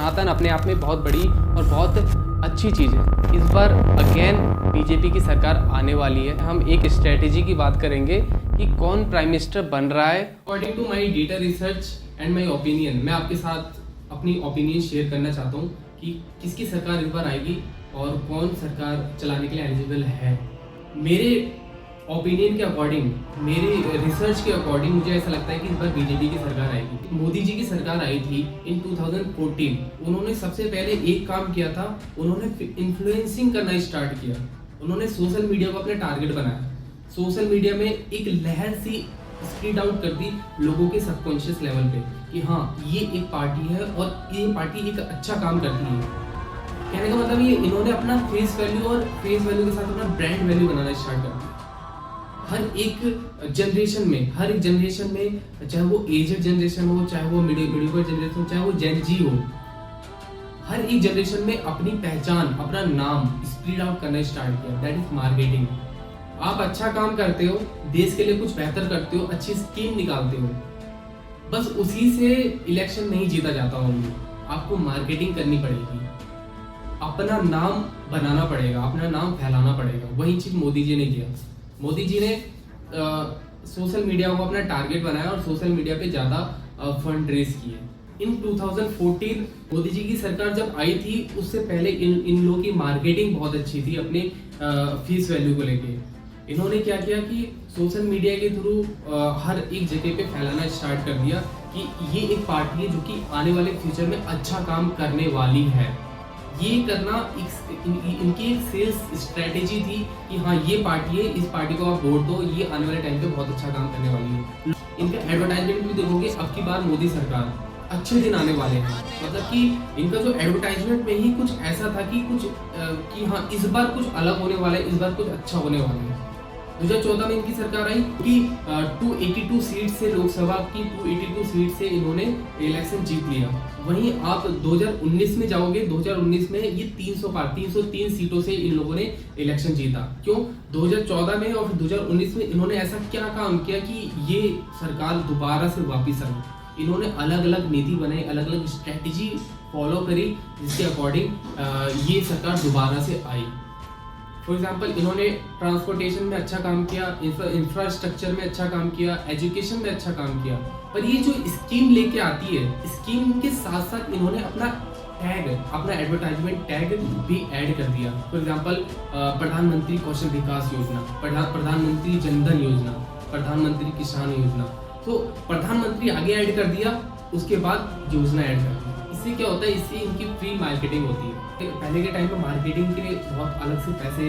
सनातन अपने आप में बहुत बड़ी और बहुत अच्छी चीज़ है। इस बार अगेन बीजेपी की सरकार आने वाली है। हम एक स्ट्रेटेजी की बात करेंगे कि कौन प्राइम मिनिस्टर बन रहा है। According to my data research and my opinion, मैं आपके साथ अपनी ओपिनियन शेयर करना चाहता हूँ कि किसकी सरकार इस बार आएगी और कौन सरकार चलाने के लिए एलिजिबल है। मेरे ओपिनियन के अकॉर्डिंग, मेरे रिसर्च के अकॉर्डिंग मुझे ऐसा लगता है कि इस बार बीजेपी की सरकार आएगी। मोदी जी की सरकार आई थी इन 2014। उन्होंने सबसे पहले एक काम किया था, उन्होंने इन्फ्लुएंसिंग करना स्टार्ट किया। उन्होंने सोशल मीडिया को अपना टारगेट बनाया। सोशल मीडिया में एक लहर सी स्प्रेड आउट कर दी लोगों के सबकॉन्शियस लेवल पे कि हाँ, ये एक पार्टी है और ये पार्टी एक अच्छा काम करती है। कहने का मतलब ये, इन्होंने अपना फेस वैल्यू और फेस वैल्यू के साथ अपना ब्रांड वैल्यू बनाना स्टार्ट कर दिया। हर एक जनरेशन में, चाहे वो एजेड जनरेशन हो, चाहे वो मिडिल जनरेशन हो, चाहे वो जेन जी हो, हर एक जनरेशन में अपनी पहचान, अपना नाम स्प्रेड आउट करना स्टार्ट किया। That is marketing. आप अच्छा काम करते हो, देश के लिए कुछ बेहतर करते हो, अच्छी स्कीम निकालते हो, बस उसी से इलेक्शन नहीं जीता जाता। ओनली आपको मार्केटिंग करनी पड़ेगी, अपना नाम बनाना पड़ेगा, अपना नाम फैलाना पड़ेगा। वही चीज मोदी जी ने किया। मोदी जी ने सोशल मीडिया को अपना टारगेट बनाया और सोशल मीडिया पे ज़्यादा फंड रेज किए। इन 2014 मोदी जी की सरकार जब आई थी, उससे पहले इन लोगों की मार्केटिंग बहुत अच्छी थी अपने फेस वैल्यू को लेके। इन्होंने क्या किया कि सोशल मीडिया के थ्रू हर एक जगह पे फैलाना स्टार्ट कर दिया कि ये एक पार्टी है जो कि आने वाले फ्यूचर में अच्छा काम करने वाली है। ये करना इनकी एक सेल्स स्ट्रेटेजी थी कि हाँ, ये पार्टी है, इस पार्टी को आप वोट दो, ये आने वाले टाइम पे बहुत अच्छा काम करने वाली है। इनका एडवर्टाइजमेंट भी देखोगे, अब की बार मोदी सरकार, अच्छे दिन आने वाले हैं। मतलब कि इनका जो एडवर्टाइजमेंट में ही कुछ ऐसा था कि कि हाँ, इस बार कुछ अलग होने वाला है, इस बार कुछ अच्छा होने वाला है। 2014 में इनकी सरकार आई कि 282 सीट से, लोकसभा की 282 सीट से इन्होंने इलेक्शन जीत लिया। वहीं आप 2019 में जाओगे, 2019 में ये 303 सीटों से इन लोगों ने इलेक्शन जीता। क्यों? 2014 में और 2019 में इन्होंने ऐसा क्या काम किया कि ये सरकार दोबारा से वापिस आई। इन्होंने अलग अलग नीति बनाई, अलग अलग स्ट्रेटेजी फॉलो करी, जिसके अकॉर्डिंग ये सरकार दोबारा से आई। फॉर एग्जाम्पल, इन्होंने ट्रांसपोर्टेशन में अच्छा काम किया, इंफ्रास्ट्रक्चर में अच्छा काम किया, एजुकेशन में अच्छा काम किया। पर ये जो स्कीम लेके आती है, स्कीम के साथ साथ इन्होंने अपना टैग, अपना एडवर्टाइजमेंट टैग भी ऐड कर दिया। फॉर एग्जाम्पल, प्रधानमंत्री कौशल विकास योजना, प्रधानमंत्री जनधन योजना, प्रधानमंत्री किसान योजना। तो प्रधानमंत्री आगे ऐड कर दिया, उसके बाद योजना ऐड कर दी। इससे क्या होता है, इससे इनकी फ्री मार्केटिंग होती है। पहले के टाइम में मार्केटिंग के लिए बहुत अलग से पैसे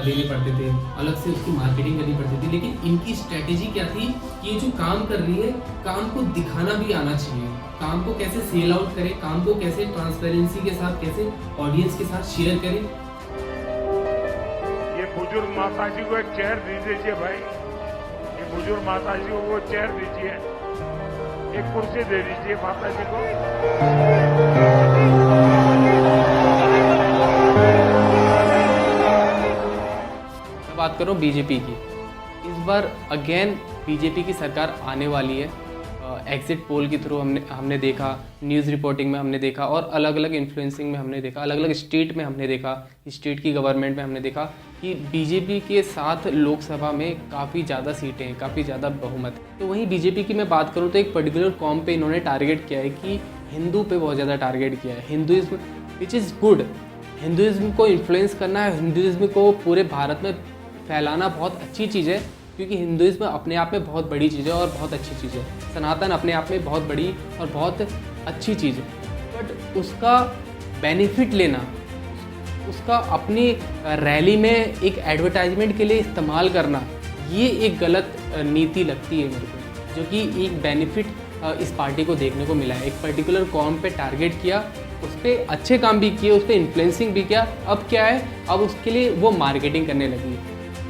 देने पड़ते थे, अलग से उसकी मार्केटिंग करनी पड़ती थी। लेकिन इनकी स्ट्रेटेजी क्या थी कि ये जो काम कर रही है, काम को दिखाना भी आना चाहिए। काम को कैसे सेल आउट करें, काम को कैसे ट्रांसपेरेंसी के साथ, कैसे ऑडियंस के साथ शेयर करें। ये बुजुर्ग माता जी को एक चेयर दे दीजिए भाई, ये बुजुर्ग माता जी को वो चेयर दीजिए, एक कुर्सी दे दीजिए माता जी को। बात करो बीजेपी की, इस बार अगेन बीजेपी की सरकार आने वाली है। एग्जिट पोल के थ्रू हमने देखा, न्यूज़ रिपोर्टिंग में हमने देखा और अलग अलग इन्फ्लुएंसिंग में हमने देखा, अलग अलग स्टेट में हमने देखा, स्टेट की गवर्नमेंट में हमने देखा कि बीजेपी के साथ लोकसभा में काफ़ी ज़्यादा सीटें हैं, काफ़ी ज़्यादा बहुमत है। तो वहीं बीजेपी की मैं बात करूँ तो एक पर्टिकुलर कॉम पे इन्होंने टारगेट किया है कि हिंदू पे बहुत ज़्यादा टारगेट किया है। Hinduism, which is good. Hinduism को इन्फ्लुएंस करना है, हिंदुइज्म को पूरे भारत में फैलाना बहुत अच्छी चीज़ है, क्योंकि हिंदुइज्म अपने आप में बहुत बड़ी चीज़ है और बहुत अच्छी चीज़ है। सनातन अपने आप में बहुत बड़ी और बहुत अच्छी चीज़ है, बट उसका बेनिफिट लेना, उसका अपनी रैली में एक एडवर्टाइजमेंट के लिए इस्तेमाल करना, ये एक गलत नीति लगती है मेरे को। जो कि एक बेनिफिट इस पार्टी को देखने को मिला है। एक पर्टिकुलर कॉम पे टारगेट किया, उस पर अच्छे काम भी किए, उस पर इन्फ्लुएंसिंग भी किया। अब क्या है, अब उसके लिए वो मार्केटिंग करने लगी।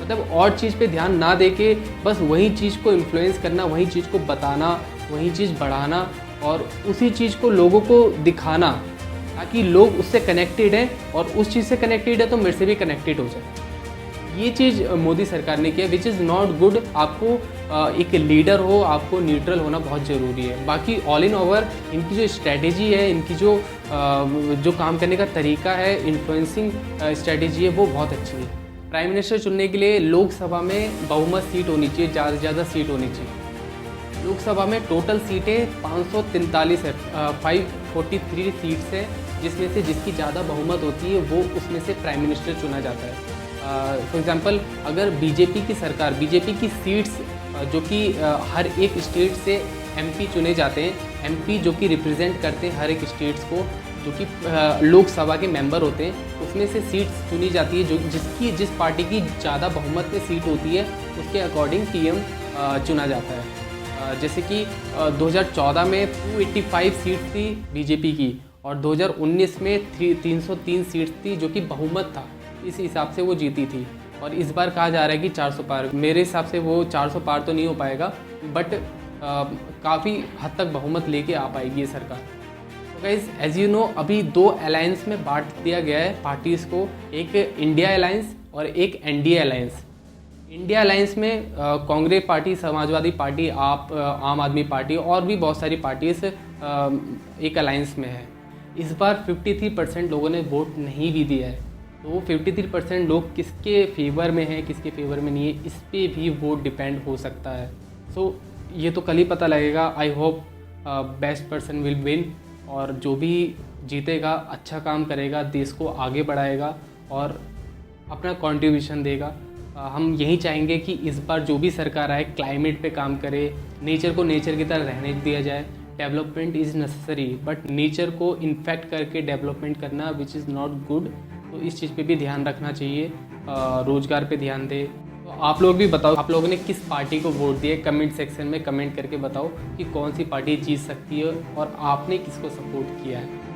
मतलब और चीज़ पे ध्यान ना दे के बस वही चीज़ को इन्फ्लुएंस करना, वही चीज़ को बताना, वही चीज़ बढ़ाना और उसी चीज़ को लोगों को दिखाना, ताकि लोग उससे कनेक्टेड हैं और उस चीज़ से कनेक्टेड है तो मेरे से भी कनेक्टेड हो जाए। ये चीज़ मोदी सरकार ने किया, विच इज़ नॉट गुड। आपको एक लीडर हो आपको न्यूट्रल होना बहुत ज़रूरी है। बाकी ऑल इन ओवर इनकी जो स्ट्रैटेजी है, इनकी जो काम करने का तरीका है, इन्फ्लुएंसिंग स्ट्रैटेजी है, वो बहुत अच्छी है। प्राइम मिनिस्टर चुनने के लिए लोकसभा में बहुमत सीट होनी चाहिए, ज़्यादा से ज़्यादा सीट होनी चाहिए। लोकसभा में टोटल सीटें 543 है, 543 सीट्स है, जिसमें से जिसकी ज़्यादा बहुमत होती है वो उसमें से प्राइम मिनिस्टर चुना जाता है। फॉर एग्ज़ाम्पल अगर बीजेपी की सरकार, बीजेपी की सीट्स जो कि हर एक स्टेट से एमपी चुने जाते हैं, एमपी जो कि रिप्रेजेंट करते हैं हर एक स्टेट्स को, जो कि लोकसभा के मेंबर होते हैं, उसमें से सीट्स चुनी जाती है जो जिस पार्टी की ज़्यादा बहुमत में सीट होती है उसके अकॉर्डिंग पीएम चुना जाता है। जैसे कि 2014 में 285 सीट थी बीजेपी की और 2019 में 303 सीट थी जो कि बहुमत था, इस हिसाब से वो जीती थी। और इस बार कहा जा रहा है कि 400 पार, मेरे हिसाब से वो 400 पार तो नहीं हो पाएगा, बट काफ़ी हद तक बहुमत लेके आ पाएगी ये सरकार। तो गाइज एज यू नो अभी 2 अलायंस में बांट दिया गया है पार्टीज़ को, एक इंडिया अलायंस और एक एनडीए अलायंस। इंडिया अलायंस में कांग्रेस पार्टी, समाजवादी पार्टी, आम आदमी पार्टी और भी बहुत सारी पार्टीज एक अलायंस में है। इस बार 53% लोगों ने वोट नहीं भी दिया है, तो वो 53% लोग किसके फेवर में हैं, किसके फेवर में नहीं है, इस पे भी वोट डिपेंड हो सकता है। सो ये तो कल ही पता लगेगा। I hope best person will win, और जो भी जीतेगा अच्छा काम करेगा, देश को आगे बढ़ाएगा और अपना कंट्रीब्यूशन देगा। हम यही चाहेंगे कि इस बार जो भी सरकार आए क्लाइमेट पे काम करे, नेचर को नेचर की तरह रहने दिया जाए। Development is necessary, but nature को इन्फेक्ट करके डेवलपमेंट करना विच इज़ नॉट गुड, तो इस चीज़ पे भी ध्यान रखना चाहिए। रोज़गार पे ध्यान दे। तो आप लोग भी बताओ, आप लोगों ने किस पार्टी को वोट दिए, कमेंट सेक्शन में कमेंट करके बताओ कि कौन सी पार्टी जीत सकती है और आपने किसको सपोर्ट किया है।